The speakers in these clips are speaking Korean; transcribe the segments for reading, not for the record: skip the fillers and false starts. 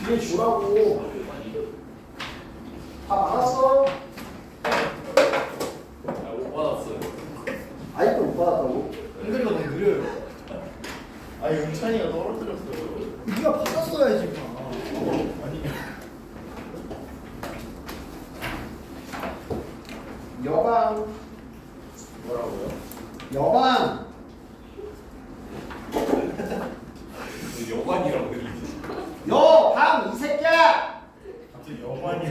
뒤에 주라고. 다 받았어? 못 받았어요. 아직도 못 받았다고? 흔들리가 너무 느려요. 아니 용찬이가 떨어뜨렸어요. 네가 받았어야지. 아니 여방. 뭐라고요? 여방. 여관이라고 들리지. 여방 이 새끼야. 갑자기 여관이.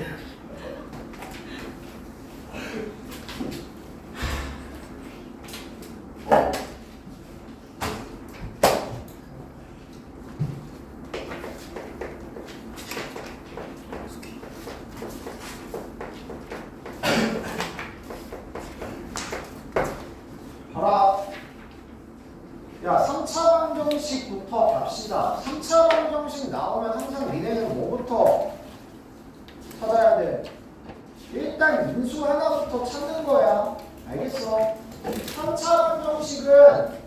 봐라. 야, 3차 방정식부터 갑시다. 3차 방정식 나오면 항상 니네는 뭐부터 찾아야 돼? 일단 인수 하나부터 찾는 거야. 알겠어? 3차 방정식은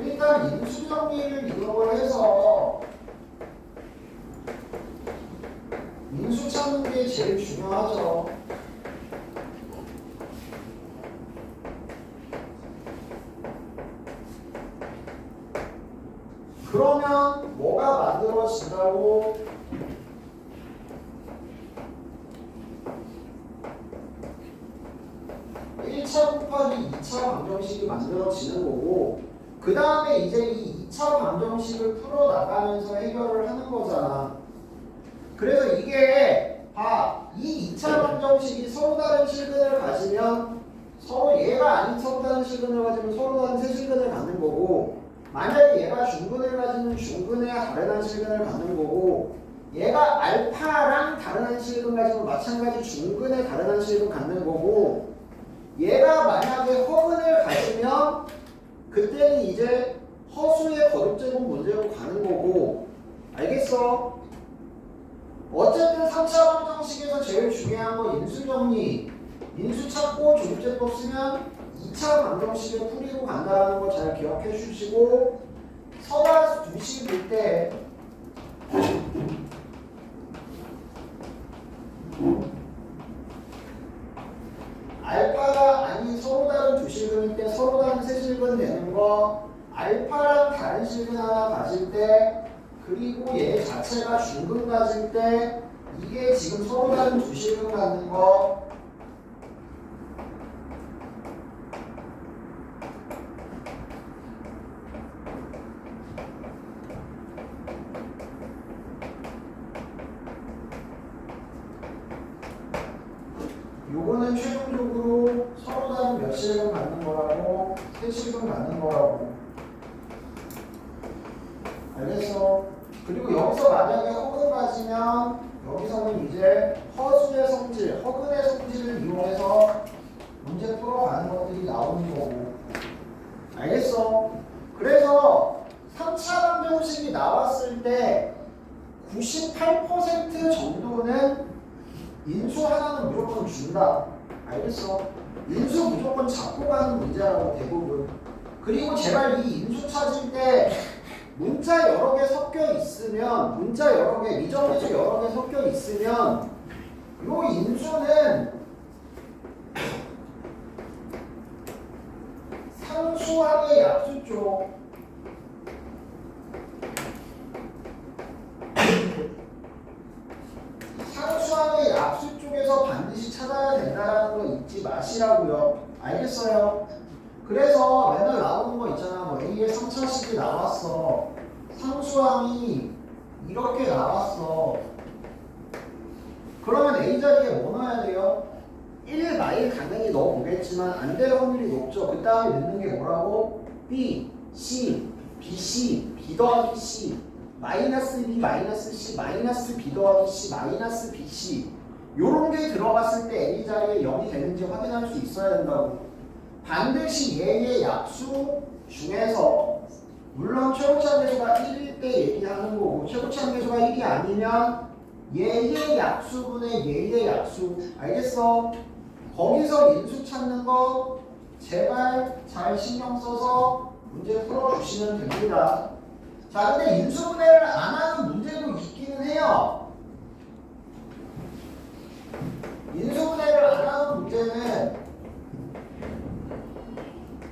일단 인수 정리를 이용을 해서 인수 찾는 게 제일 중요하죠. 그러면 뭐가 만들어진다고? (1차) 곱하기 (2차) 방정식이 만들어지는 거고, 그 다음에 이제 이 (2차) 방정식을 풀어나가면서 해결을 하는 거잖아. 그래서 이게 이 2차 방정식이 서로 다른 실근을 가지면 서로 얘가 아닌 서로 다른 실근을 가지면 서로 다른 새 실근을 갖는 거고, 만약에 얘가 중근을 가지면 중근의 다른 한 실근을 갖는 거고, 얘가 알파랑 다른 한 실근 가지면 마찬가지 중근의 다른 한 실근 갖는 거고, 얘가 만약에 허근을 가지면 그때는 이제 허수의 거듭제곱 문제로 가는 거고. 알겠어? 어쨌든 3차 방정식에서 제일 중요한 건 인수 정리. 인수 찾고 조립제법 쓰면 2차 방정식을 풀이고 간다는 거 잘 기억해 주시고, 서다 두식일 때 알파가 아닌 서로 다른 두 실근일 때 서로 다른 세 실근 되는 거, 알파랑 다른 실근 하나 가질 때, 그리고 얘 자체가 중근 가질 때, 이게 지금 서로 다른 두 실근 갖는 거. 요거는 최종적으로 서로 다른 몇 실근 갖는 거라고? 세 실근 갖는 거라고. 알겠어? 그리고 여기서 만약에 허근 가지면 여기서는 이제 허수의 성질, 허근의 성질을 이용해서 문제 풀어가는 것들이 나오는 거고. 알겠어? 그래서 3차 방정식이 나왔을 때 98% 정도는 인수 하나는 무조건 준다. 알겠어? 인수 무조건 잡고 가는 문제라고 대부분. 그리고 제발 이 인수 찾을 때 문자 여러 개 섞여 있으면, 문자 여러 개, 미정리수 여러 개 섞여 있으면 요 인수는 상수항의 약수 쪽, 상수항의 약수 쪽에서 반드시 찾아야 된다는 거 잊지 마시라고요. 알겠어요? 그래서 맨날 나오는 거 있잖아. 뭐 A의 3차식이 나왔어. 상수항이 이렇게 나왔어. 그러면 A 자리에 뭐 넣어야 돼요? 1 마일 당연히 넣어보겠지만 안 될 확률이 높죠. 그 다음에 넣는 게 뭐라고? B, C, BC, B 더하기 C, 마이너스 B, 마이너스 C, 마이너스 B 더하기 C, 마이너스 BC. 요런 게 들어갔을 때 A 자리에 0이 되는지 확인할 수 있어야 된다고. 반드시 얘의 약수 중에서, 물론 최고차함계수가 1일 때 얘기하는 거고, 최고차함계수가 1이 아니면 얘의 약수분의 얘의 약수. 알겠어? 거기서 인수 찾는 거 제발 잘 신경 써서 문제 풀어주시면 됩니다. 자, 근데 인수분해를 안 하는 문제도 있기는 해요. 인수분해를 안 하는 문제는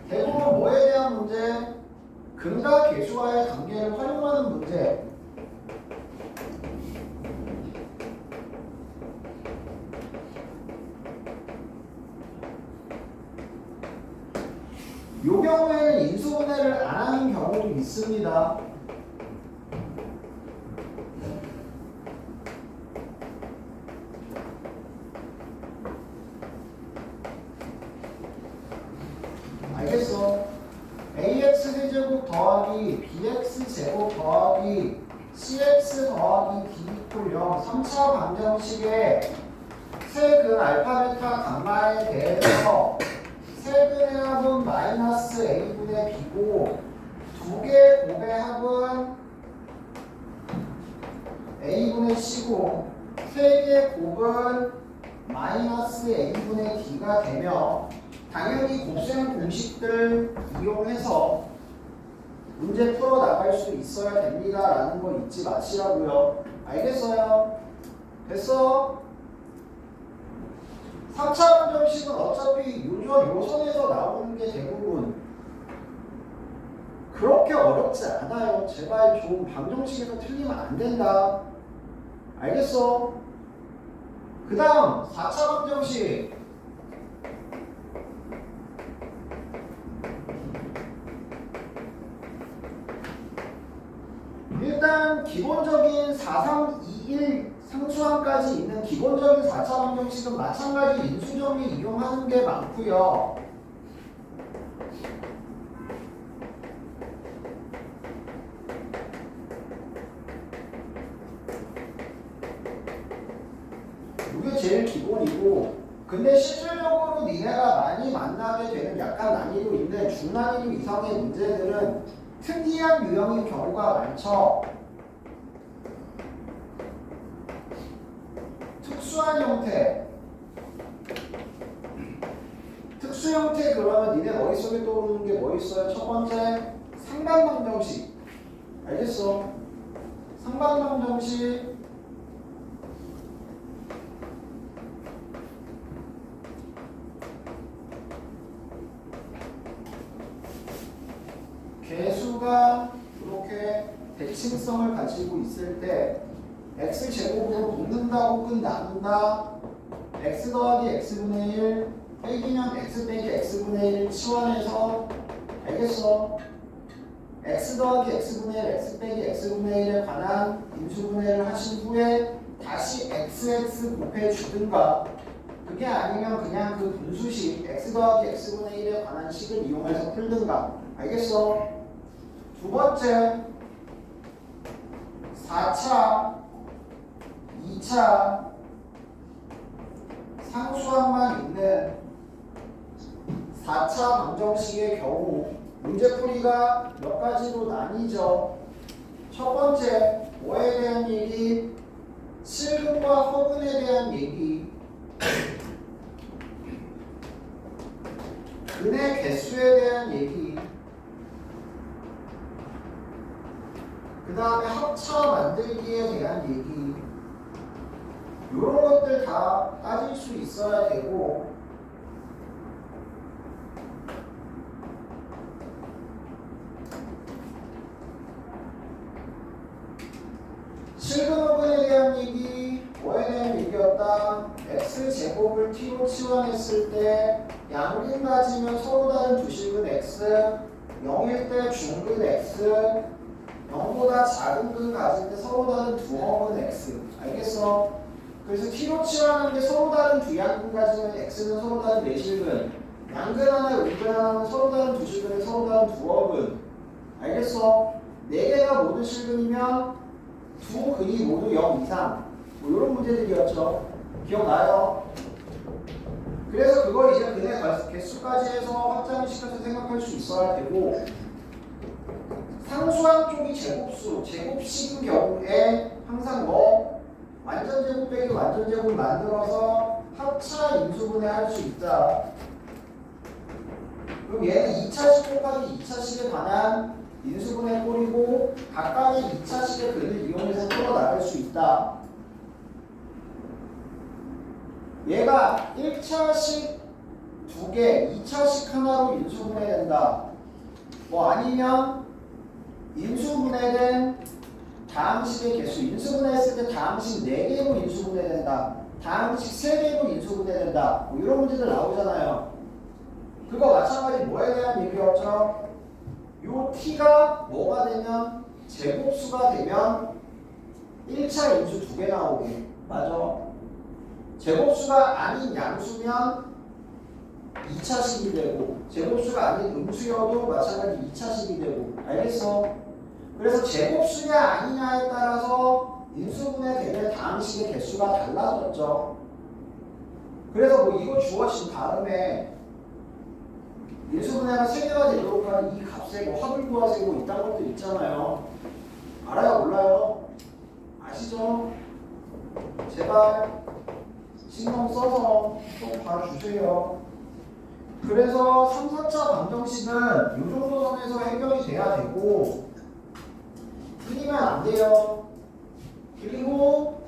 대부분 뭐에 대한 문제? 근과 계수와의 관계를 활용하는 문제. 요 경우에는 인수분해를 안 하는 경우도 있습니다. 알겠어? ax 세제곱 더하기 bx 제곱 더하기 cx 더하기 d 이퀄 0 3차 방정식의 세근 알파 베타 감마에 대해서 세근의 합은 마이너스 a분의 b고 두 개의 곱의 합은 a분의 c고 세 개의 곱은 마이너스 a분의 d가 되며 당연히 곱셈 공식들 이용해서 문제 풀어 나갈 수 있어야 됩니다라는 거 잊지 마시라고요. 알겠어요? 됐어? 3차 방정식은 어차피 요전 요선에서 나오는 게 대부분 그렇게 어렵지 않아요. 제발 좀 방정식에서 틀리면 안 된다. 알겠어? 그 다음 4차 방정식 일단 기본적인 4, 3, 2, 1 상수항까지 있는 기본적인 4차 방정식은 마찬가지 인수정리 이용하는 게 많고요. 이게 제일 기본이고 근데 실질적으로 니네가 많이 만나게 되는 약간 난이도 있는 중난이도 이상의 문제들은 특이한 유형인 경우가 많죠. 특수한 형태. 특수 형태 그러면 니네 머릿속에 떠오르는 게 뭐 있어요? 첫 번째, 상반방정식. 알겠어? 상반방정식. 개수가 이렇게 대칭성을 가지고 있을 때 x제곱으로 묶는다고 끝 나눈다. x 더하기 x분의 1 빼기면 x 빼기 x분의 1 치환해서 알겠어? x 더하기 x분의 1 x 빼기 x분의 1에 관한 인수분해를 하신 후에 다시 xx 곱해 주든가 그게 아니면 그냥 그 분수식 x 더하기 x분의 1에 관한 식을 이용해서 풀든가 알겠어? 두 번째 4차 2차 상수항만 있는 4차 방정식의 경우 문제풀이가 몇 가지로 나뉘죠. 첫 번째 뭐에 대한 얘기? 실근과 허근에 대한 얘기. 근의 개수에 대한 얘기. 그 다음에 합차 만들기에 대한 얘기. 이런 것들 다 따질 수 있어야 되고 실근허근에 대한 얘기, 뭐에 대한 얘기였다. x제곱을 t로 치환했을 때 양근 가지면 서로 다른 두 식은 x 0일 때 중근 x 0보다 작은 근 가질 때 서로 다른 두 허근 x 알겠어? 그래서 t로 치환하는 게 서로 다른 두 양근 가지면 x는 서로 다른 네 실근 양근 하나 음근 하나는 서로 다른 두 실근에 서로 다른 두 허근 알겠어? 네 개가 모두 실근이면 두 근이 모두 0 이상 뭐 이런 문제들이었죠. 기억나요? 그래서 그걸 이제 근의 개수까지 해서 확장을 시켜서 생각할 수 있어야 되고 상수항 쪽이 제곱수, 제곱식인 경우에 항상 뭐 완전 제곱 빼기 완전 제곱 만들어서 합차 인수분해 할 수 있다. 그럼 얘는 2차식 곱하기 2차식에 관한 인수분해 꼴이고 각각의 2차식의 근을 이용해서 풀어나갈 수 있다. 얘가 1차식 2개, 2차식 하나로 인수분해된다. 뭐 아니면 인수분해된 다항식의 개수, 인수분해했을 때 다항식 4개로 인수분해된다. 다항식 3개로 인수분해된다. 뭐 이런 문제들 나오잖아요. 그거 마찬가지 뭐에 대한 얘기였죠? 요 t가 뭐가 되면 제곱수가 되면 1차 인수 2개 나오게. 맞아. 제곱수가 아닌 양수면 2차식이 되고 제곱수가 아닌 음수여도 마찬가지 2차식이 되고. 알겠어? 그래서 제곱수냐 아니냐에 따라서 인수분해 되는 다항식의 개수가 달라졌죠. 그래서 뭐 이거 주어진 다음에 인수분해가 3개가 되도록 하는 이 값에 뭐 합을 구하세요 뭐 이딴 것도 있잖아요. 알아요? 몰라요? 아시죠? 제발 신경 써서 좀 봐주세요. 그래서 3, 4차 방정식은 이 정도 선에서 해결이 돼야 되고 틀리면 안 돼요. 그리고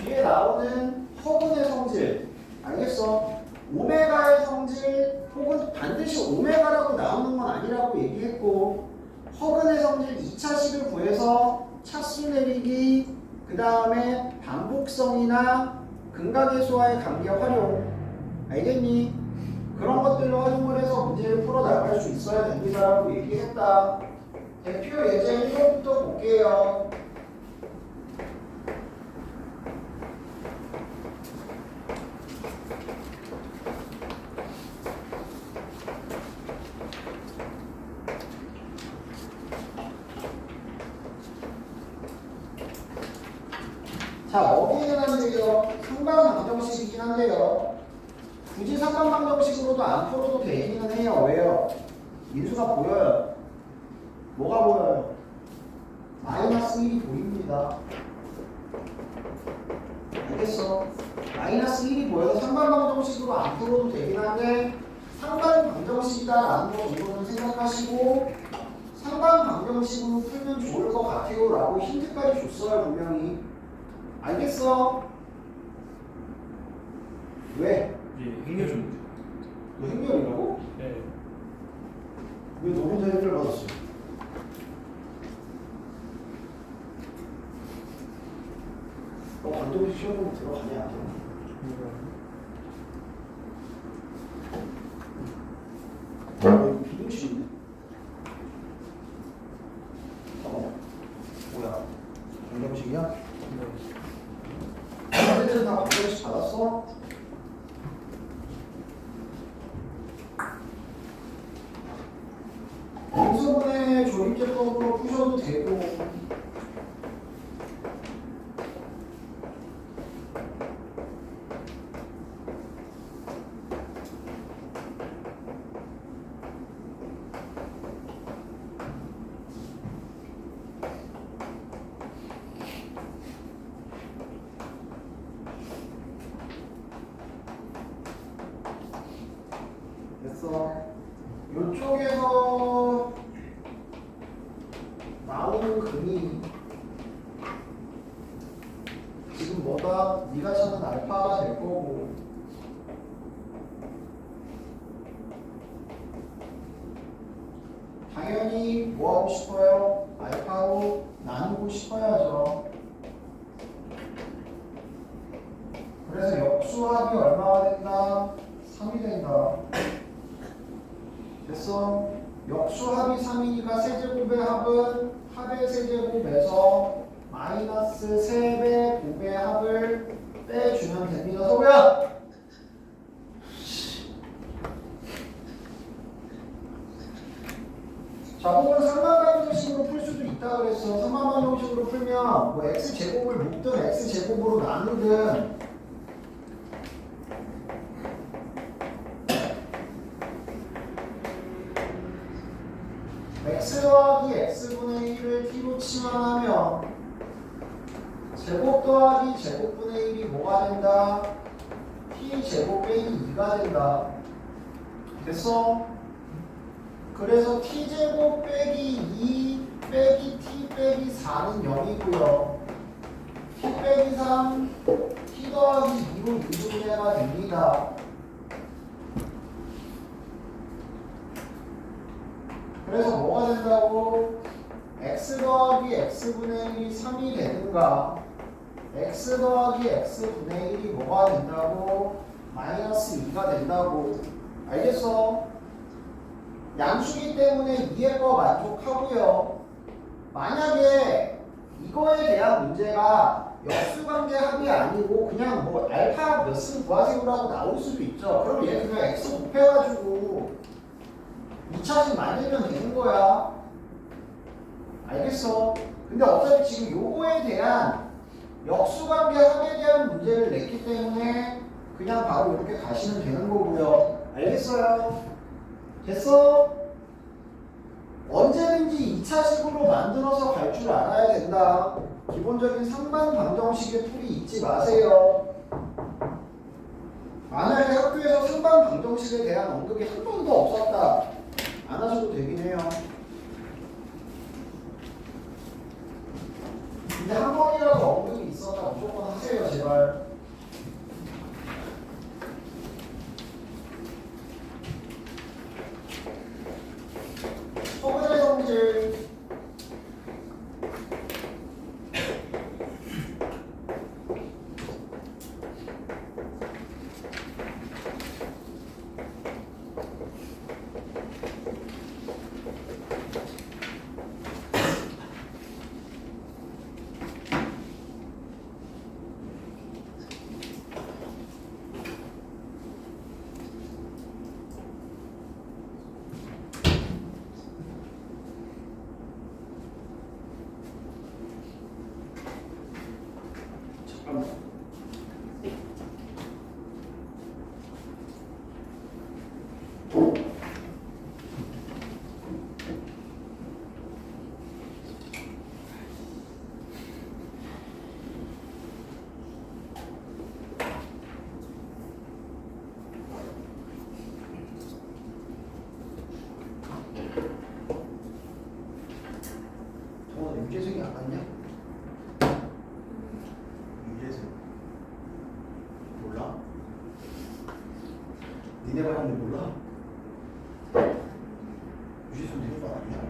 뒤에 나오는 허근의 성질 알겠어? 오메가의 성질 혹은 반드시 오메가라고 나오는 건 아니라고 얘기했고 허근의 성질 2차식을 구해서 차수 내리기 그 다음에 반복성이나 근각계수와의 관계 활용 알겠니? 그런 것들로 활용을 해서 문제를 풀어나갈 수 있어야 됩니다라고 얘기했다. 대표 예제 1번부터 볼게요. 자, 어디에 대한 얘기요? 상반방정식이긴 한데요. 굳이 상반방정식으로도 안 풀어도 되기는 해요. 왜요? 인수가 보여요. 뭐가 보여요? 마이너스 1이 보입니다. 알겠어? 마이너스 1이 보여서 상반방정식으로 안 풀어도 되긴 한데 상반방정식이다라는 거 이거는 생각하시고 상반방정식으로 풀면 좋을 것 같아요 라고 힌트까지 줬어요 분명히. 알겠어? 왜? 예, 행여줬는데. 너 행렬이라고? 네. 왜 너 혼자 행렬 받았어? 너 반동식 시험 보면 들어가냐 안 들어가? 이거 비등식인데? 뭐야? 반동식이야? 애들은 다 반동식 받았어? 인수분해 조립제법으로 푸셔도 되고 됐어. 요쪽에서 나오는 금이 지금 뭐다? 네가 찾는 알파가 될 거고 당연히 뭐 하고 싶어요? 알파로 나누고 싶어야죠. 그래서 역수합이 얼마가 된다? 3이 된다. 됐어? 역수합이 3이니까 세제곱의 합은 합의 세제곱에서 마이너스 3배 곱의 합을 빼주면 됩니다. 서구야! 자, 혹은 상반방정식으로 풀 수도 있다 그랬어. 상반방정식으로 풀면 뭐 x제곱을 묶든 x제곱으로 나누든 x 더하기 x분의 1을 t로 치환하면 제곱 더하기 제곱분의 1이 뭐가 된다? t제곱 빼기 2가 된다. 됐어? 그래서 t제곱 빼기 2 빼기 t 빼기 4는 0이고요. t 빼기 3 t 더하기 2로 유분해가 됩니다. 그래서 뭐가 된다고? x 더하기 x분의 1이 3이 되든가 x 더하기 x분의 1이 뭐가 된다고? 마이너스 2가 된다고. 알겠어? 양수기 때문에 위의 거 만족하고요. 만약에 이거에 대한 문제가 역수관계 합이 아니고 그냥 뭐 알파 몇승 구하세요라고 나올 수도 있죠. 그럼 얘 그냥 x 곱해가지고 2차식 만들면 되는 거야. 알겠어? 근데 어차피 지금 요거에 대한 역수관계 합에 대한 문제를 냈기 때문에 그냥 바로 이렇게 가시면 되는 거고요. 알겠어요? 됐어? 언제든지 2차식으로 만들어서 갈 줄 알아야 된다. 기본적인 상반 방정식의 풀이 잊지 마세요. 만약에 학교에서 상반 방정식에 대한 언급이 한 번도 없었다. 안 하셔도 되긴 해요. 근데 한 번이라도 언급이 있었다 무조건 하세요, 제발. 서문의 성질. 유재석이 안 왔냐? 유재석 몰라? 니네 반인데 몰라? 유재석 니네 반 아니야?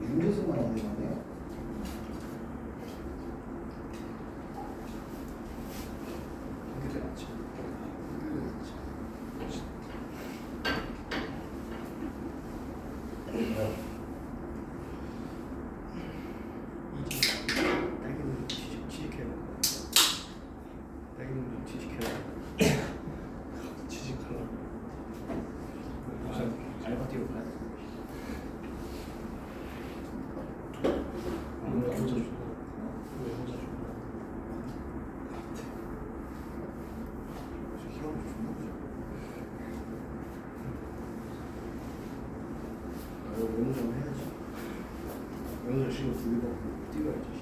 유재석만 니네 반이야? 그게 맞지? 연습 해야지. 연습 시간 2개 받고 뛰어야지.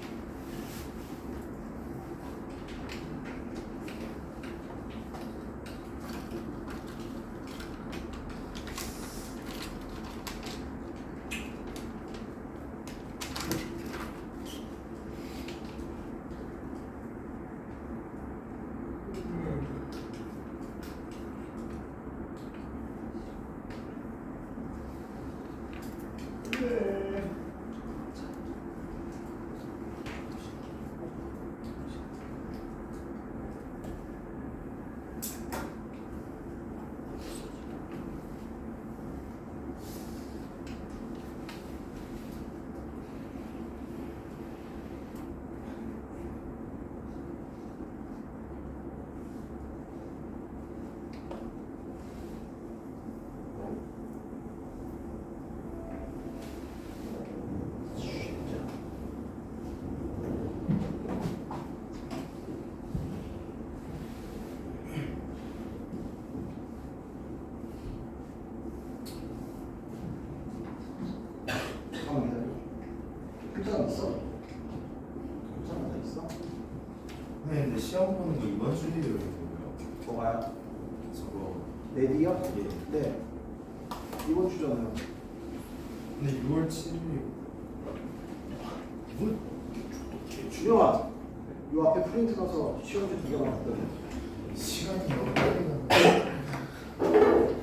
레디요? 예. 네. 이번 주잖아요. 근데 6월 7일 이건 준영아, 요 앞에 프린트 가서 시험지 2개 나왔거든. 시간이 너무 빨리 가네.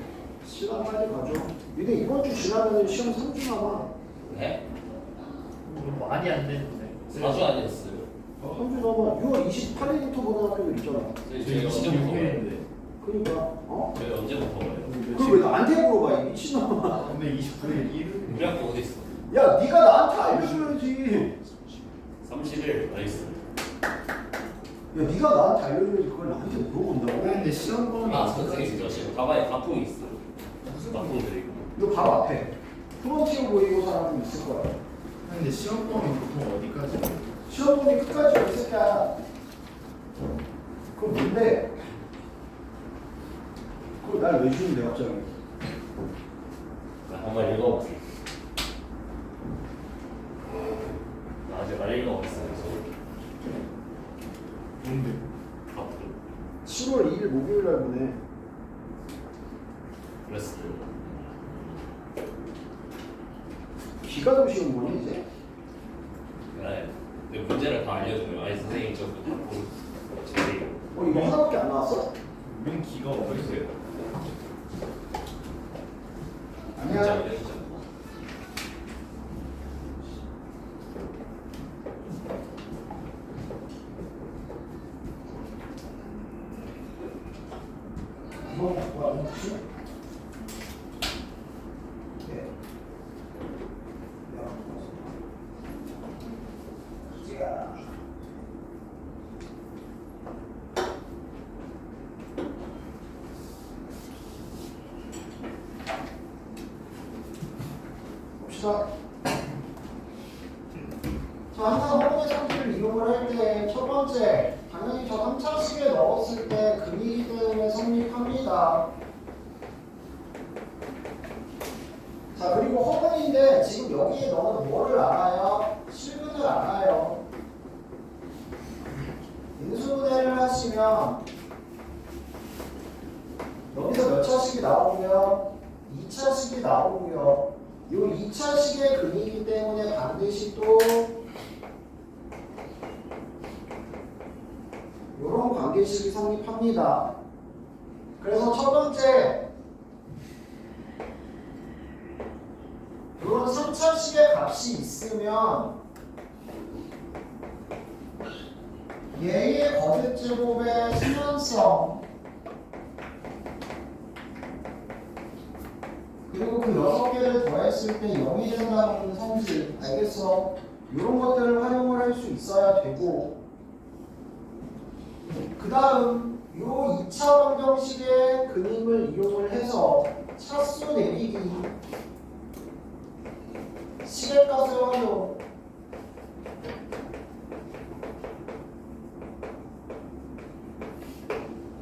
시간 빨리 가죠. 근데 이번 주 지나면 시험 3주 남아. 네? 너무 많이 안 되는데. 4주 아니었어요? 3주 남아. 6월 28일부터 고등학교 있잖아. 저희 언제부터 가요? 26일인데. 그러니까, 어? 저희 언제부터 가요? 그걸 왜 나한테 물어봐, 이 미친놈아. 근데 29일 일요일. 우리 학교 어디 있어? 야, 네가 나한테 알려줘야지. 30일 나이스. 야, 네가 나한테 알려줘야지. 그걸 나한테 물어본다고? 근데 시험 범위 아 선생님 저 지금 가방에 가풍이 있어요. 무슨 가풍들이? 이거 바로 앞에. 프론티어 모의고사라는 게 있을 거야. 근데 시험 범위 보통 어디까지? 시험 보니 끝까지 올 새끼야. 그럼 뭔데? 그걸 날 왜 주는데, 갑자기? 한번 읽어보세요. 나 아직 안 읽어봤어요. 뭔데? 가풍. 7월 2일 목요일 날 보내. 그랬어요. 기가점 시험 보니, 이제? 네. 근데 문제를 다 알려줘요. 아니 선생님 저거 가풍 제대로. 이거 하나밖에 안 나왔어? 우린 기가 어디 있어요? 문제 아니야. 알려주잖아. 이거 뭐야, 혹시? 네. 야. 봅시다. 자, 항상 허공의 상태를 이용을 할 때 첫 번째, 당연히 저 3차식에 넣었을 때 근이기 때문에 성립합니다. 자, 그리고 허공인데 지금 여기에 너는 뭐를 알아요? 실근을 알아요. 인수분해를 하시면 여기서 몇 차식이 나오고요? 2차식이 나오고요. 이 2차식의 근이기 때문에 반드시 또 이런 관계식이 성립합니다. 그래서 첫 번째, 이런 3차식의 값이 있으면 얘의 거듭제곱의 수면성 그리고 그 6개를 더했을 때 0이 된다는 성질, 알겠어? 이런 것들을 활용을 할 수 있어야 되고, 그 다음 요 2차 방정식의 근임을 이용을 해서 차수 내리기, 시계값을 활용,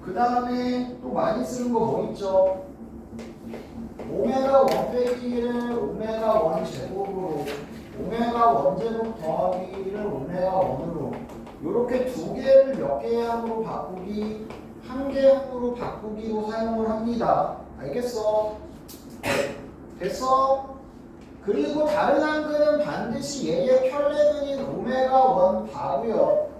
그 다음에 또 많이 쓰는 거 뭐 있죠? 오메가 1 빼기 1을 오메가 1 제곱으로, 오메가 1 제곱 더하기 1을 오메가 1으로, 이렇게 두 개를 몇 개의 항으로 바꾸기, 한 개의 항으로 바꾸기로 사용을 합니다. 알겠어? 됐어? 그리고 다른 한글은 반드시 얘의 편례근인 오메가 1 바고요.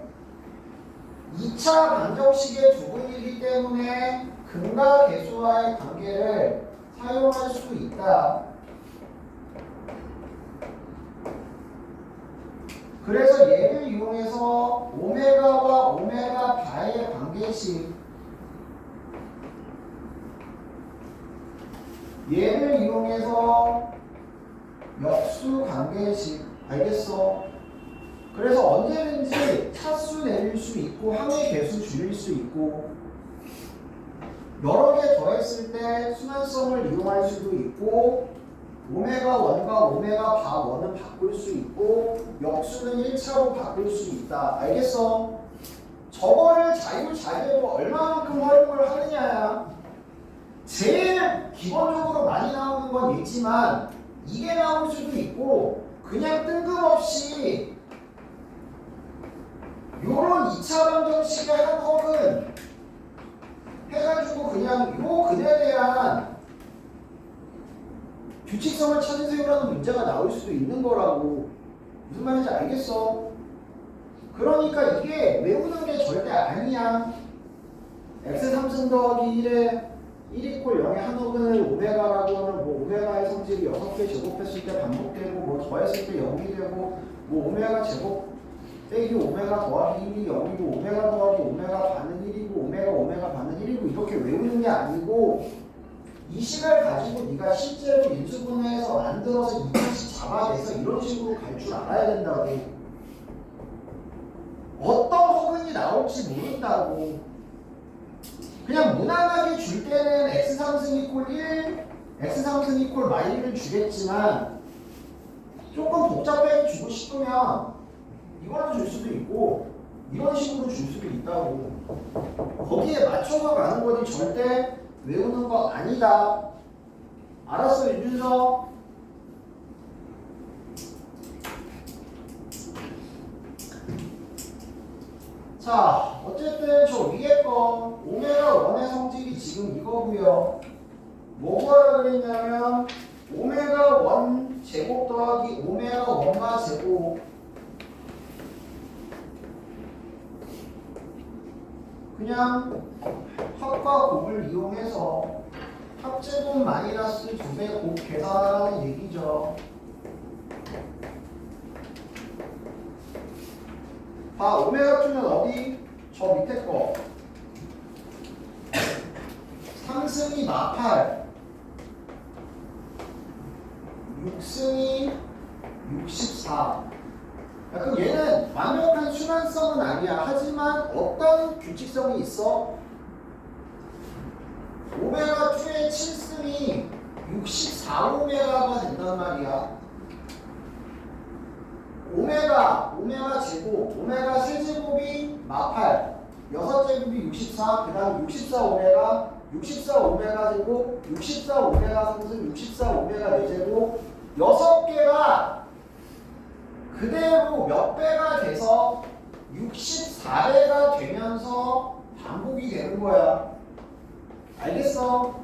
2차 방정식의 두 근이기 때문에 근과 계수와의 관계를 사용할 수 있다. 그래서 얘를 이용해서 오메가와 오메가 바의 관계식, 얘를 이용해서 역수 관계식, 알겠어? 그래서 언제든지 차수 내릴 수 있고 항의 개수 줄일 수 있고 여러 개 더했을 때 순환성을 이용할 수도 있고 오메가 1과 오메가 바 1은 바꿀 수 있고 역수는 1차로 바꿀 수 있다. 알겠어? 저거를 자유자재로 얼마만큼 활용을 하느냐야. 제일 기본적으로 많이 나오는 건 얘지만 이게 나올 수도 있고 그냥 뜬금없이 요런 2차 방정식의 한 컵은 해가지고 그냥 요 근에 대한 규칙성을 찾으세요라는 문제가 나올 수도 있는 거라고. 무슨 말인지 알겠어? 그러니까 이게 외우는 게 절대 아니야. x 3승 더하기 1에 1 이퀄 0의 한옥을 오메가라고 하면 뭐 오메가의 성질이 6개 제곱했을 때 반복되고 뭐 더했을 때 0이 되고 뭐 오메가 제곱 빼기 오메가 더하기 1이 0이고 오메가 더하기 오메가 반은 1이고 오메가 반은 1이고 이렇게 외우는 게 아니고 이 식을 가지고 네가 실제로 인수분해해서 만들어서 이 다시 잡아내서 이런 식으로 갈 줄 알아야 된다고. 어떤 허근이 나올지 모른다고. 그냥 무난하게 줄 때는 x3승 이퀄 1, x3승 이퀄 -1을 주겠지만 조금 복잡하게 주고 싶으면 이거를 줄 수도 있고 이런 식으로 줄 수도 있다고. 거기에 맞춰서 가는 거지 절대 외우는 거 아니다. 알았어, 윤준서? 자, 어쨌든 저 위에 거 오메가 1의 성질이 지금 이거고요. 뭐 구하라 그랬냐면 오메가 1 제곱 더하기 오메가 1마 제곱. 그냥 합과 곱을 이용해서 합제곱 마이너스 2배 곱 계산하라는 얘기죠. 봐, 오메가 2는 어디? 저 밑에 거. 3승이 마팔, 6승이 64. 그럼 얘는 완벽한 순환성은 아니야. 하지만 어떤 규칙성이 있어? 오메가 2의 7승이 64오메가가 된단 말이야. 오메가 제곱, 오메가 세제곱이 마팔, 6제곱이 64, 그 다음 64오메가, 64오메가 제곱, 64오메가 상승, 64오메가 4제곱, 6개가 그대로 몇 배가 돼서 64배가 되면서 반복이 되는 거야. 알겠어?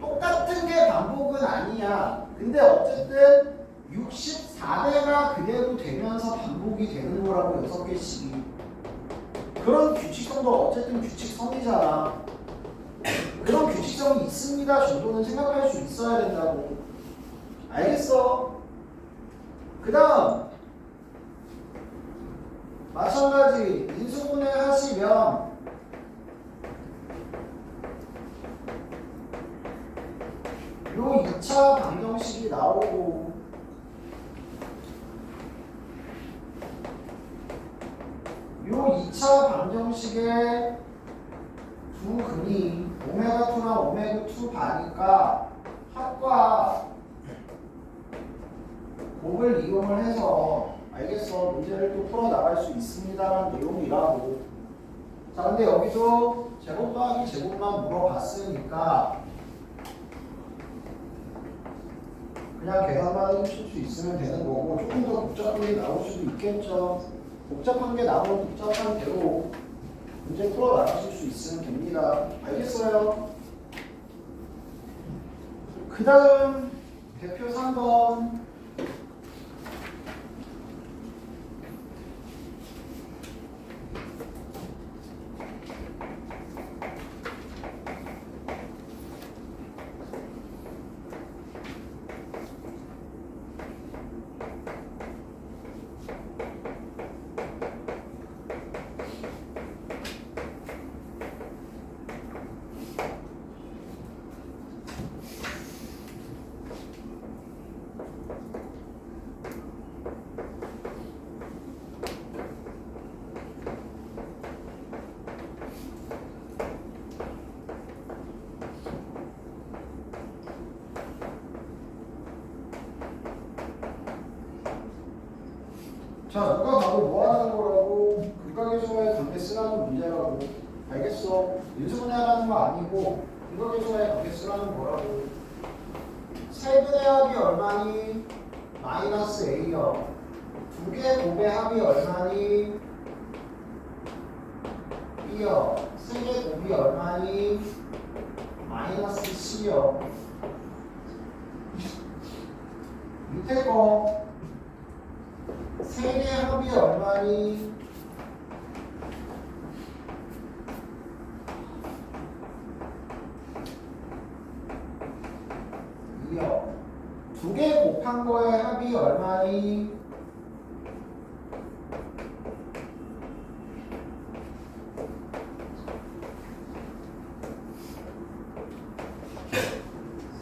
똑같은 게 반복은 아니야. 근데 어쨌든 64배가 그대로 되면서 반복이 되는 거라고 6개씩이. 그런 규칙성도 어쨌든 규칙성이잖아. 그런 규칙성이 있습니다 정도는 생각할 수 있어야 된다고. 알겠어? 그 다음 마찬가지 인수분해 하시면 요 2차 방정식이 나오고 요 2차 방정식의 두 근이 오메가 2나 오메가 2 바니까 합과 곱을 이용을 해서 알겠어 문제를 또 풀어 나갈 수 있습니다라는 내용이라고. 자 근데 여기도 제곱 더하기 제곱만 물어봤으니까 그냥 계산만 해주실 수 있으면 되는 거고 조금 더 복잡한 게 나올 수도 있겠죠. 복잡한 게 나오면 복잡한 대로 문제 풀어 나가실 수 있으면 됩니다. 알겠어요? 그 다음 대표 3번 자, 누가 봐도 뭐 하는 거라고? 극각의소와의 관계 쓰라는 문제라고. 알겠어? 인수분해하라는 거 아니고 극각의소와의 관계 쓰라는 거라고. 세분의 합이 얼마니? 마이너스 A요. 두 개 곱의 합이 얼마니? B요. 세 개 곱이 얼마니? 마이너스 C요. 밑에 거 3개 합이 얼마니? 2요. 2개 곱한 거의 합이 얼마니?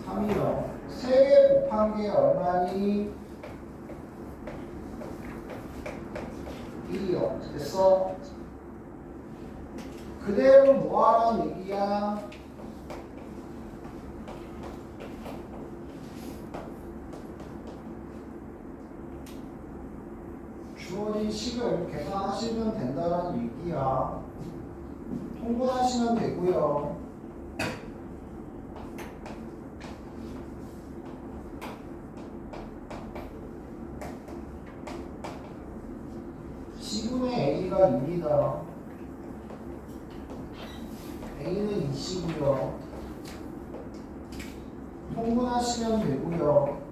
3이요. 3개 곱한 게 얼마니? 1이요. 됐어? 그대로 뭐하라는 얘기야? 주어진 식을 계산하시면 된다는 얘기야. 통분하시면 되고요. C분의 A가 1이다. A는 20이고요. 통분하시면 되고요.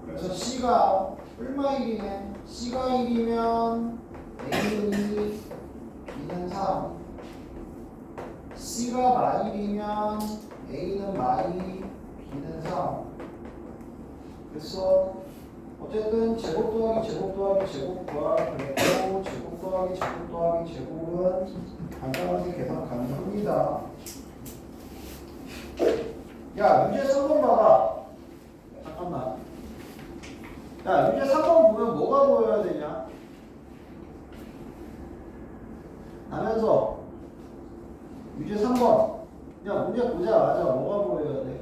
그래서 C가 얼마 1이네? C가 1이면 A는 2, B는 3. C가 마일이면 A는 마일, B는 3. 그래서 어쨌든 제곱 더하기 제곱 더하기 제곱 구하고 제곱 더하기 제곱 더하기 제곱은 간단하게 계산 가능합니다. 야, 문제 3번 봐봐. 잠깐만. 야, 문제 3번 보면 뭐가 보여야 되냐? 하면서 문제 3번. 야, 문제 보자마자 뭐가 보여야 돼?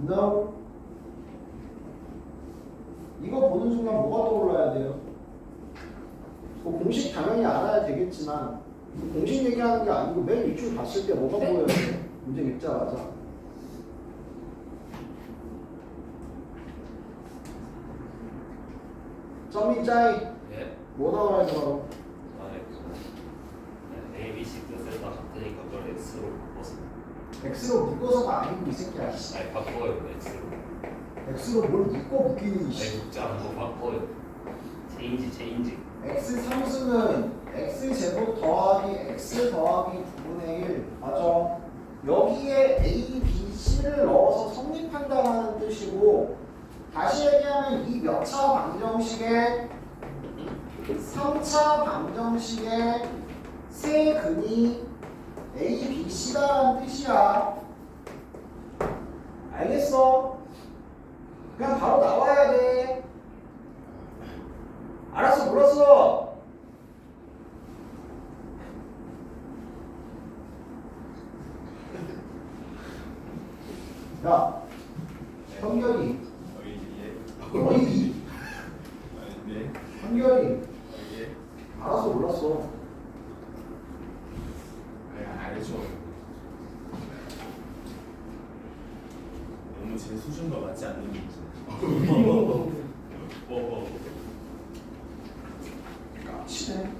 No. 이거 보는 순간 뭐가 떠올라야 돼요? 뭐 공식 당연히 알아야 되겠지만 공식 얘기하는 게 아니고 맨 밑줄 봤을 때 뭐가 보여야 돼? 문제 읽자마자. 점이 짜이. 예? 뭐 나와야 돼 바로? A, B, C 셋 다 같으니까 그걸 X로 바꿔서. X로 묶어서가 아니고 이 새끼야. 아니 바꿔요 X로. X로 뭘 묶어 묶이니? 아니 묶지 않고 바꿔요. 체인지. X 상수는 X 제곱 더하기 X 더하기 9분의 1 맞아. 여기에 A, B, C를 넣어서 성립한다는 뜻이고 다시 얘기하면 이 몇 차 방정식의 3차 방정식의 세 근이 A, B, C다라는 뜻이야. 알겠어? 그냥 바로 나와야 돼. 알았어, 물었어. 야, 현결이. 너희 현결이. 알았어, 몰랐어. 알죠. 너무 제 수준과 맞지 않는 문제. 깝치네.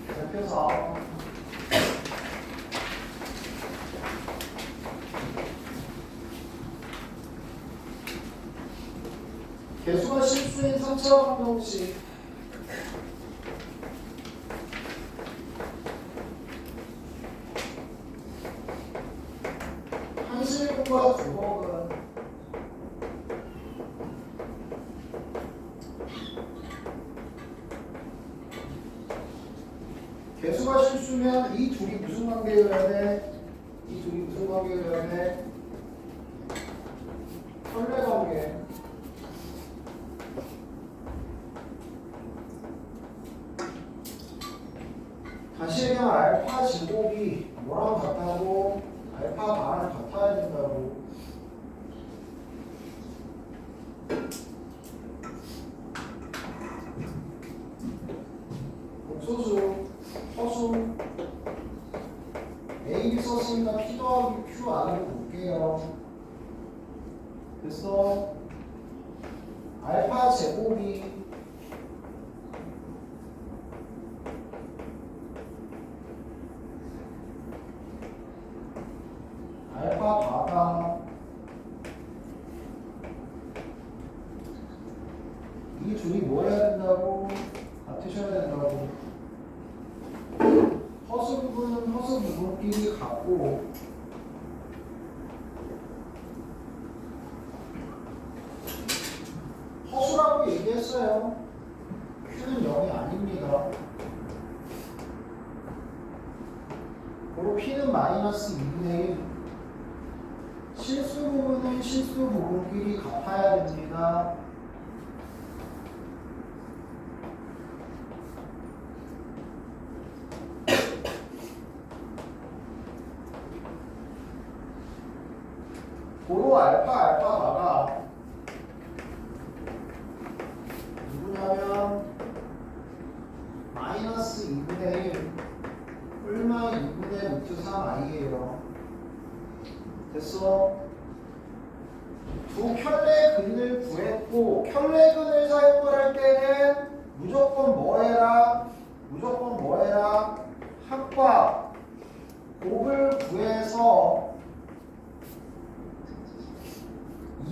대표사. 개수가 실수인 3차 방정식. 한실금과 두목은 개수가 실수면 이 둘이 무슨 관계여야 돼? 이 둘이 무슨 관계여야 돼? 선례 관계. 다시 얘기하면 알파 제곱이 뭐랑 같다고? 알파 반을 같아야 된다고. A, B 썼으니까 P 더하기 Q 안으로 볼게요. 됐어? 알파 제곱이 알파 바가 이 둘이 뭐 해야 된다고? 같으셔야 된다고. 허수 부분은 허수 부분끼리 같고 허수라고 얘기했어요. Q는 0이 아닙니다. 그리고 P는 마이너스 2분의 1. 실수 부분은 실수 부분끼리 같아야 됩니다. 고로 알파가 누구냐면 마이너스 2분의 1 뿔마 2분의 루트 3i예요. 됐어? 두 켤레근을 구했고 켤레근을 사용을 할 때는 무조건 뭐 해라? 합과 곱을 구해서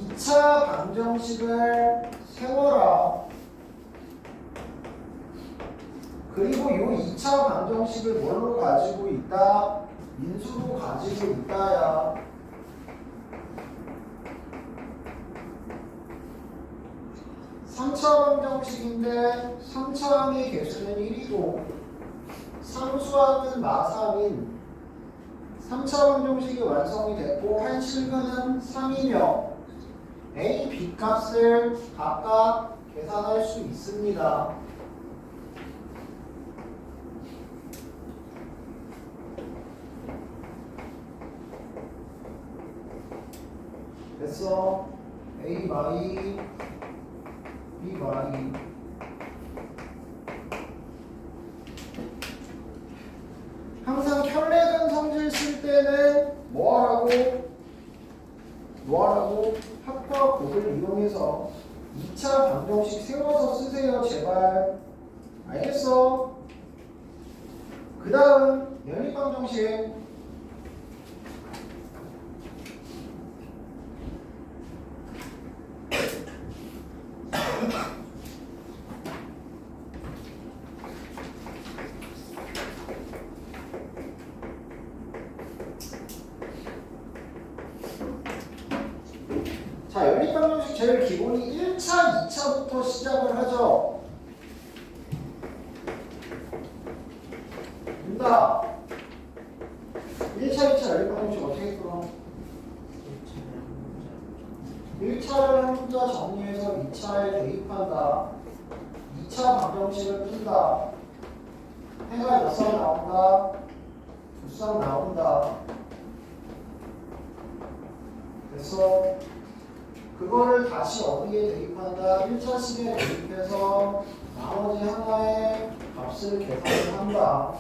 2차 방정식을 세워라. 그리고 이 2차 방정식을 뭘로 가지고 있다? 인수로 가지고 있다야. 삼차 방정식인데 3차항의 개수는 1이고 상수항은 마삼인 3차 방정식이 완성이 됐고 한 실근은 3이며 A, B 값을 각각 계산할 수 있습니다. 됐어? A 마이 B 마이 항상 켤레근 성질 쓸 때는 뭐하라고? 합과 곱을 이용해서 2차 방정식 세워서 쓰세요 제발. 알겠어? 그 다음 연립방정식. 자, 연립방정식 제일 기본이 1차, 2차부터 시작을 하죠. 된다. 1차, 2차 연립방정식 어떻게 풀어? 1차를 혼자 정리해서 2차에 대입한다. 2차 방정식을 푼다. 해가 몇 쌍 나온다? 2쌍 나온다. 됐어? 그거를 다시 어디에 대입한다? 1차식에 대입해서 나머지 하나의 값을 계산을 한다.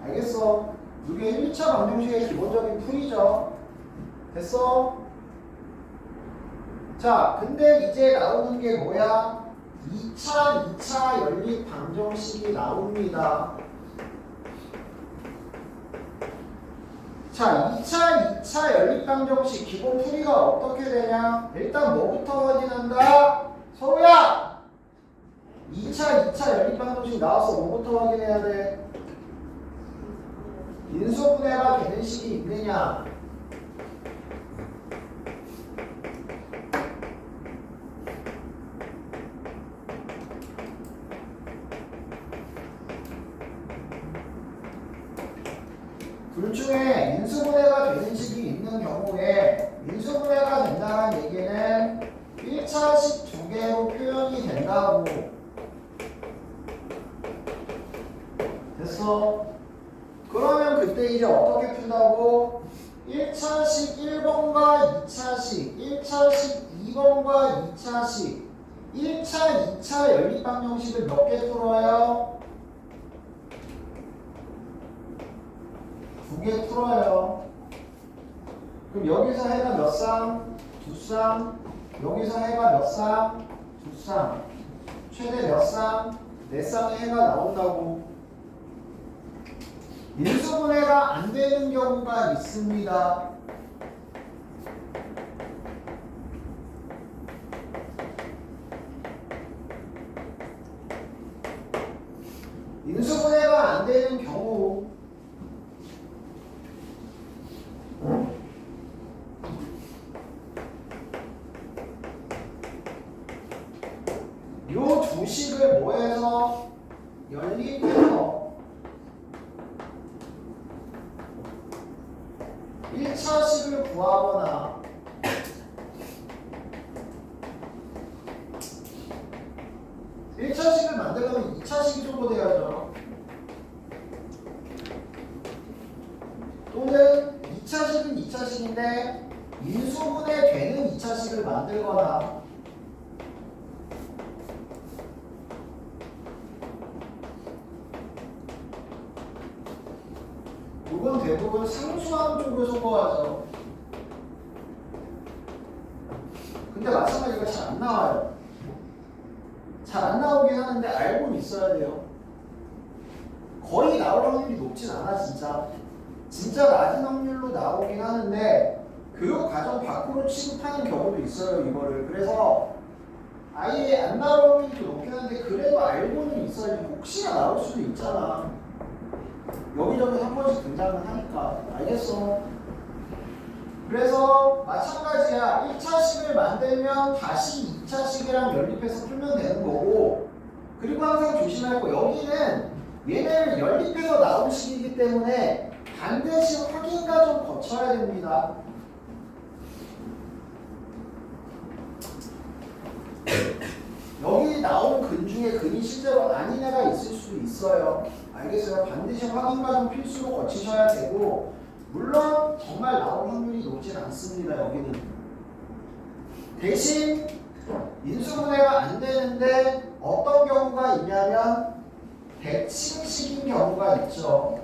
알겠어? 이게 1차 방정식의 기본적인 풀이죠. 됐어? 자, 근데 이제 나오는 게 뭐야? 2차 연립 방정식이 나옵니다. 자, 2차 연립 방정식 기본 풀이가 어떻게 되냐? 일단 뭐부터 확인한다? 서우야! 2차 연립 방정식 나와서 뭐부터 확인해야 돼? 인수분해가 되는 식이 있느냐? 둘 중에 인수분해가 되는 식이 있는 경우에 인수분해가 된다는 얘기는 1차식 두 개로 표현이 된다고. 됐어? 그러면 그때 이제 어떻게 푼다고? 1차식 1번과 2차식, 1차식 2번과 2차식 1차, 2차 연립방정식을 몇 개 풀어요? 두 개 풀어요. 그럼 여기서 해가 몇 쌍? 두 쌍. 여기서 해가 몇 쌍? 두 쌍. 최대 몇 쌍? 네 쌍의 해가 나온다고. 인수분해가 안 되는 경우가 있습니다. 인수분해가 안 되는 경우 요 두 식을 뭐해서 연립해서 1차식을 구하거나 일차식을 만들려면 2차식이 정도 돼야죠. 또는 2차식은 2차식인데 인수분해 되는 2차식을 만들거나 이건 대부분 상수함 쪽을 소거하죠. 근데 마찬가지로 잘 안 나와요. 잘 안 나오긴 하는데 알고는 있어야 돼요. 거의 나올 확률이 높진 않아 진짜. 진짜 낮은 확률로 나오긴 하는데 교육 과정 밖으로 취급하는 경우도 있어요 이거를. 그래서 아예 안 나올 확률이 높긴 한데 그래도 알고는 있어야지. 혹시나 나올 수도 있잖아. 여기저기 한 번씩 등장을 하니까. 알겠어? 그래서 마찬가지야. 1차식을 만들면 다시 2차식이랑 연립해서 풀면 되는 거고, 그리고 항상 조심할 거 여기는 얘네를 연립해서 나온 식이기 때문에 반드시 확인 과정 거쳐야 됩니다. 여기 나온 근 중에 근이 실제로 아닌 애가 있을 수도 있어요. 알겠어요? 반드시 확인 과정 필수로 거치셔야 되고, 물론 정말 나올 확률이 높진 않습니다. 여기는 대신 인수분해가 안 되는데 어떤 경우가 있냐면 대칭식인 경우가 있죠.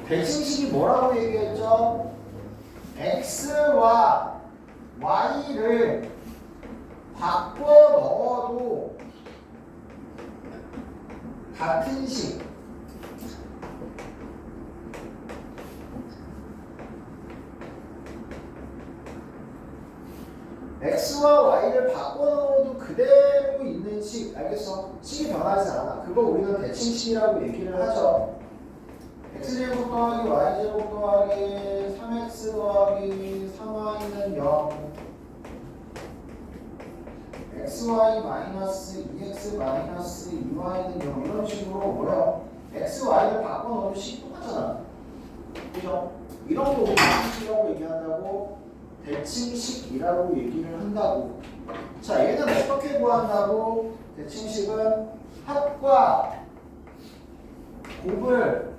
대칭식이 뭐라고 얘기했죠? x와 y를 바꿔 넣어도 같은 식, x와 y를 바꿔 넣어도 그대로 있는 식, 알겠어? 식이 변하지 않아. 그거 우리는 대칭식이라고 얘기를 하죠. x제곱 더하기 y제곱 더하기 3x 더하기 3y는 0, xy 마이너스 2x 마이너스 2y는 0, 이런 식으로 뭐야? x, y를 바꿔 넣어도 식이 똑같잖아. 그죠? 이런 거 우리 대칭식이라고 얘기한다고, 대칭식이라고 얘기를 한다고. 자, 얘는 어떻게 구한다고? 대칭식은 합과 곱을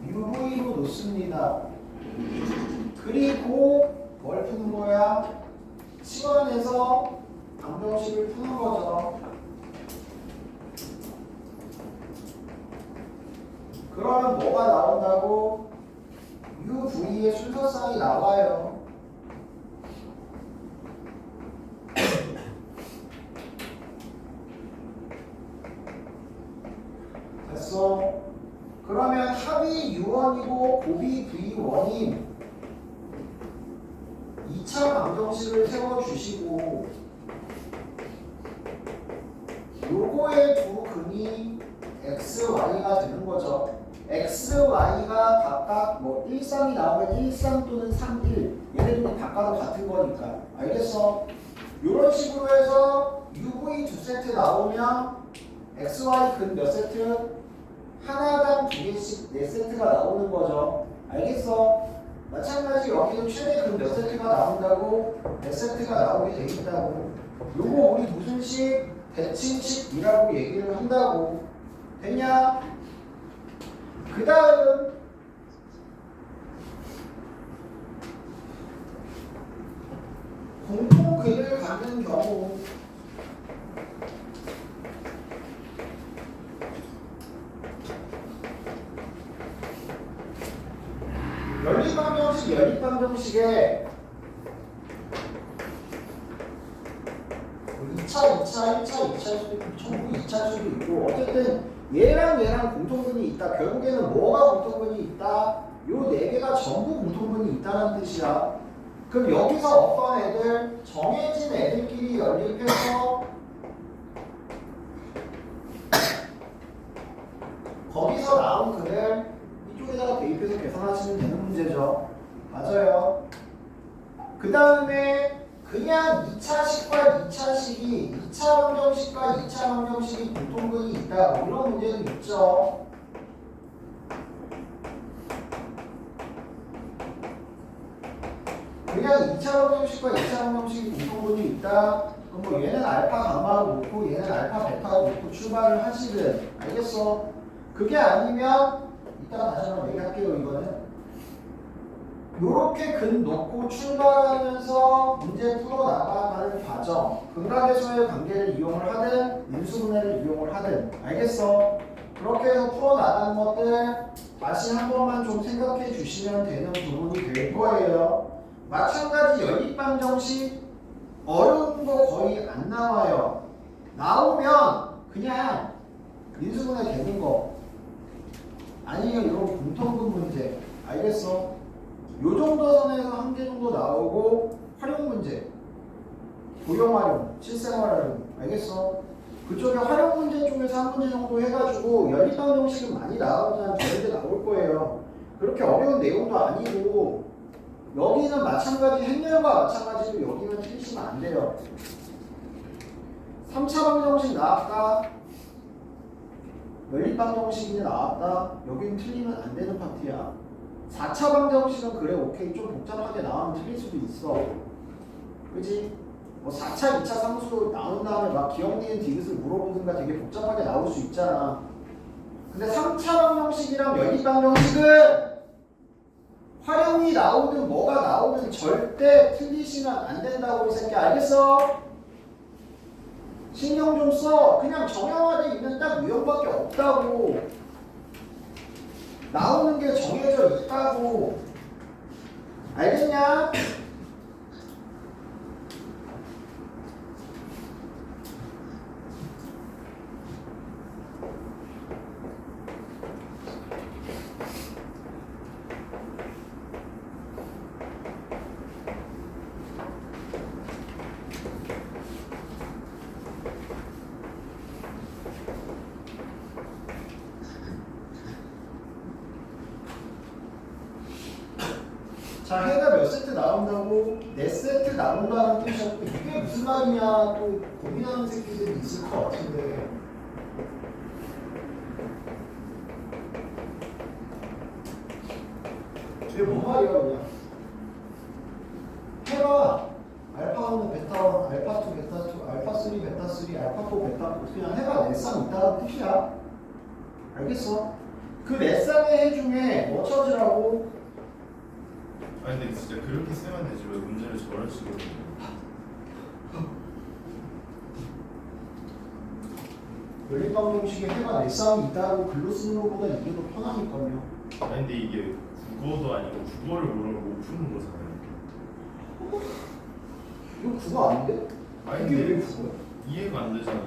UV로 놓습니다. 그리고 뭘 푸는 거야? 치환해서 방정식을 푸는 거죠. 그러면 뭐가 나온다고? UV의 순서상이 나와요. 됐어? 그러면 합이 U1이고 곱이 V1인 2차 방정식을 세워주시고, 요거의 두 근이 x, y가 되는 거죠. x, y가 각각 뭐 1쌍이 나오면 1쌍 또는 3, 1, 얘네들이 각각 같은 거니까. 알겠어? 요런 식으로 해서 UV 두 세트 나오면 x, y 근 몇 세트? 하나당 두 개씩 4세트가 나오는 거죠. 알겠어? 마찬가지 여기는 최대 근 몇 세트가 나온다고? 4세트가 나오게 돼 있다고. 요거 우리 무슨 식? 대칭식이라고 얘기를 한다고. 됐냐? 그 다음 공통근을 갖는 경우, 연립방정식에 2차, 1차 수도 있고 전부 2차 수도 있고 어쨌든 얘랑 공통분이 있다. 결국에는 뭐가 공통분이 있다? 요 네 개가 전부 공통분이 있다는 뜻이야. 그럼 여기서 어떤 애들 정해진 애들끼리 연립해서 거기서 나온 글을 이쪽에다가 대입해서 계산하시면 되는 문제죠. 맞아요. 그 다음에 그냥 2차식과 2차식이 2차 방정식과 2차 방정식이 공통분이 있다. 뭐 이런 문제도 있죠. 그냥 2차 방정식과 2차 방정식이 공통분이 있다. 그럼 뭐 얘는 알파 감마로 놓고 얘는 알파 베타로 놓고 출발을 하시든 알겠어? 그게 아니면 이따가 다시 한번 얘기할게요. 이거는 요렇게 근 놓고 출발하면서 문제 풀어나가는 과정 근각에서의 관계를 이용을 하든 인수분해를 이용을 하든 알겠어? 그렇게 해서 풀어나가는 것들 다시 한 번만 좀 생각해 주시면 되는 부분이 될 거예요. 마찬가지 연립방정식 어려운 거 거의 안 나와요. 나오면 그냥 인수분해 되는 거 아니면 이런 공통분 문제 알겠어? 요 정도 선에서 한 개 정도 나오고 활용 문제 고용 활용, 실생활 활용 알겠어? 그쪽에 활용 문제 쪽에서 한 문제 정도 해가지고 연립방정식은 많이 나오잖아. 저런데 나올 거예요. 그렇게 어려운 내용도 아니고 여기는 마찬가지 행렬과 마찬가지로 여기는 틀리시면 안 돼요. 3차 방정식 나왔다. 연립방정식이 나왔다. 여기는 틀리면 안 되는 파트야. 4차 방정식은 그래 오케이 좀 복잡하게 나오면 틀릴 수도 있어. 그지? 뭐 4차, 2차 상수 나온 다음에 막 기억, 니은, 디귿을 물어보든가 되게 복잡하게 나올 수 있잖아. 근데 3차 방정식이랑 연립방정식은 활용이 나오든 뭐가 나오든 절대 틀리시면 안 된다고 이 새끼 알겠어? 신경 좀 써. 그냥 정형화돼 있는 딱 유형밖에 없다고. 나오는 게 정해져 있다고. 알겠냐? 자, 해가 몇 세트 나온다고? 4세트 나온다는 뜻이었고 이게 무슨 말이냐 또 고민하는 새끼들이 있을 것 같은데 이게 뭔 말이야 그냥 해가 알파1은 베타1, 알파2 베타2, 알파3 베타3, 알파4 베타4 그냥 해가 4쌍 있다는 뜻이야. 알겠어? 그 4쌍의 해 중에 뭐 찾으라고? 아니 근데 진짜 그렇게 쓰면 되지 왜 문제를 저런 식으로 연립방정식에 해가 4쌍이 있다고 글로 쓰는 것보다 이게 더 편하니까요. 아니 근데 이게 국어도 아니고 국어를 모르면 못 푸는 거잖아요. 이거 국어 아닌데? 아니 이게 왜 근데 국어야? 이해가 안 되잖아요.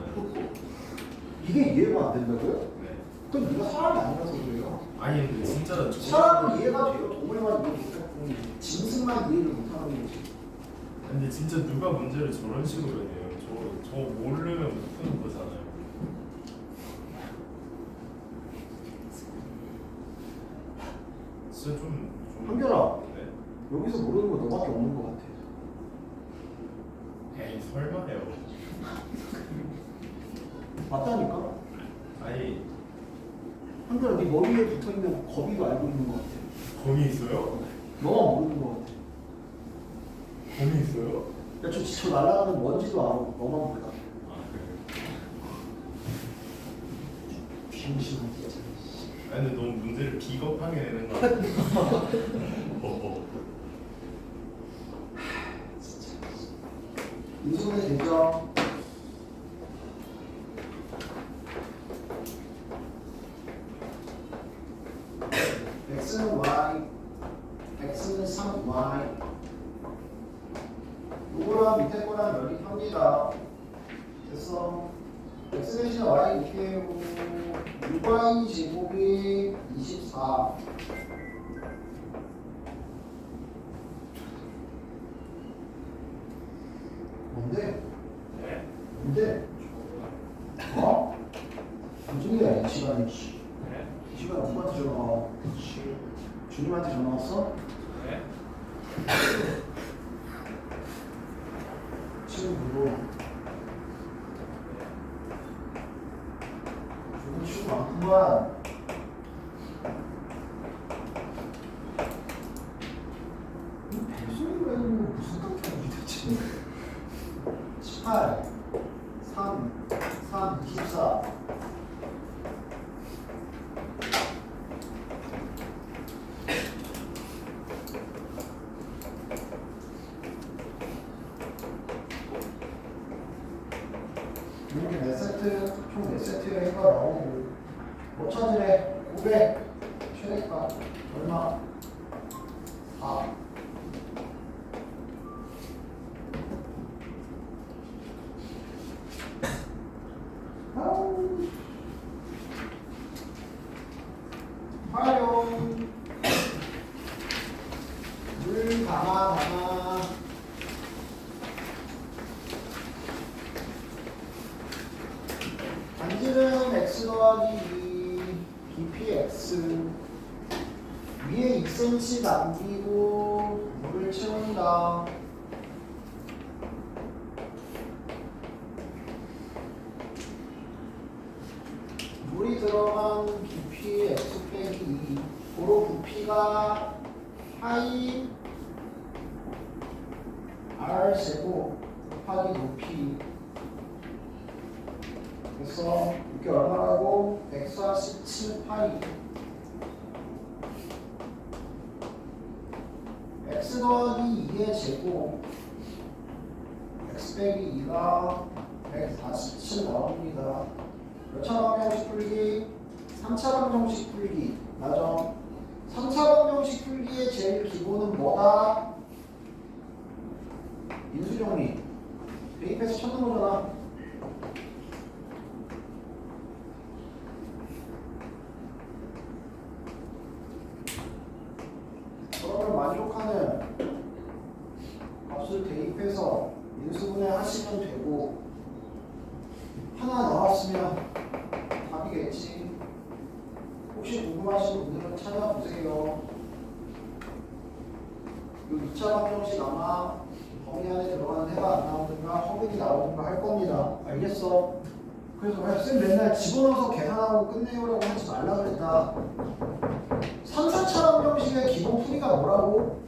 이게 이해가 안 된다고요? 네. 그럼 네가 사람이 아니라서 그래요. 아니 근데 진짜 저 사람은 이해가 돼요. 동물만 이해 못하고 짐승만 이해를 못하는 거지. 근데 진짜 누가 문제를 저런 식으로 해요? 저 모르면 못 푸는 거잖아요. 진짜 좀 한결아, 네. 여기서 모르는 거 너밖에 없는 것 같아. 에이 설마요. 맞다니까? 아니 한결아, 네 머리에 붙어있는 거미도 알고 있는 것 같아. 범이 있어요? 너만 모르는 것 같아. 범이 있어요? 야, 저 지쳐 날아가는 먼지도 알아. 너만 몰라. 아 그래요? 병신아 진짜. 아니 근데 너무 문제를 비겁하게 내는 거 같아요. 인수분해 되죠? x는 y, x는 3y. 요거랑 밑에 거랑 연립합니다. 됐어. x 대신 y 이렇게 해고 6y 제곱이 24. 뭔데? 네. 뭔데? 어? 무슨 일이야 이 시간에? 네. 이 시간에 누구한테 전화 와? 주님한테 전화 왔어? 네. 지금 누구? 주님 치고 많구만. 이 배송이가 있는 무슨 깜짝이야 대체? 18 3 24 이렇게 몇 세트, 총 몇 세트의 해가 나오고 뭐 찾으래? 500 최대값 얼마? 4 아우. 활용 물 담아 반지름 x 더하기 2 깊이 x 위에 2cm 남기고 물을 채운다. 물이 들어간 깊이 x 빼기 2 고로 부피가 파이 r 제곱 곱하기 높이. 그래서 이게 얼마라고? 147파이. x 더하기 2의 제곱 x 빼기 2가 147 나옵니다. 몇 차 방정식 풀기? 3차 방정식 풀기. 맞아. 3차 방정식 풀기의 제일 기본은 뭐다? 인수정리. 대입해서 찾는 거잖아. 그러면 만족하는 값을 대입해서 인수분해 하시면 되고 하나 나왔으면 답이겠지. 혹시 궁금하신 분들은 찾아보세요. 요 2차 방정식 아마 범위 안에 들어가는 해가 안 나오든가 허근이 나오든가 할 겁니다. 알겠어? 그래서 그냥 쌤 맨날 집어넣어서 계산하고 끝내요라고 하지 말라 그랬다. 3, 4차 방정식의 기본 풀이가 뭐라고?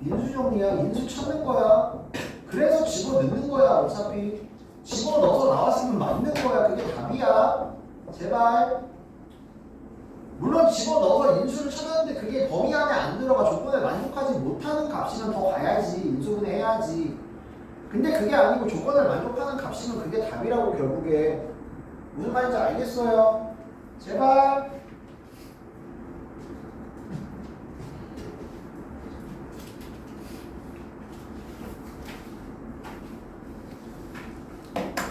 인수정리야. 인수 찾는 거야. 그래서 집어넣는 거야. 어차피 집어넣어서 나왔으면 맞는 거야. 그게 답이야. 제발. 물론 집어넣어서 인수를 찾았는데 그게 범위 안에 안 들어가 조건에 만족하지 못하는 값이면 더 가야지. 인수분해 해야지. 근데 그게 아니고 조건을 만족하는 값이면 그게 답이라고 결국에. 무슨 말인지 알겠어요? 제발.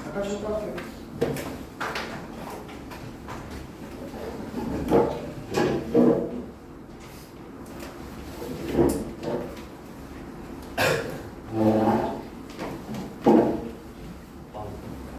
잠깐 쉬었다 할게요.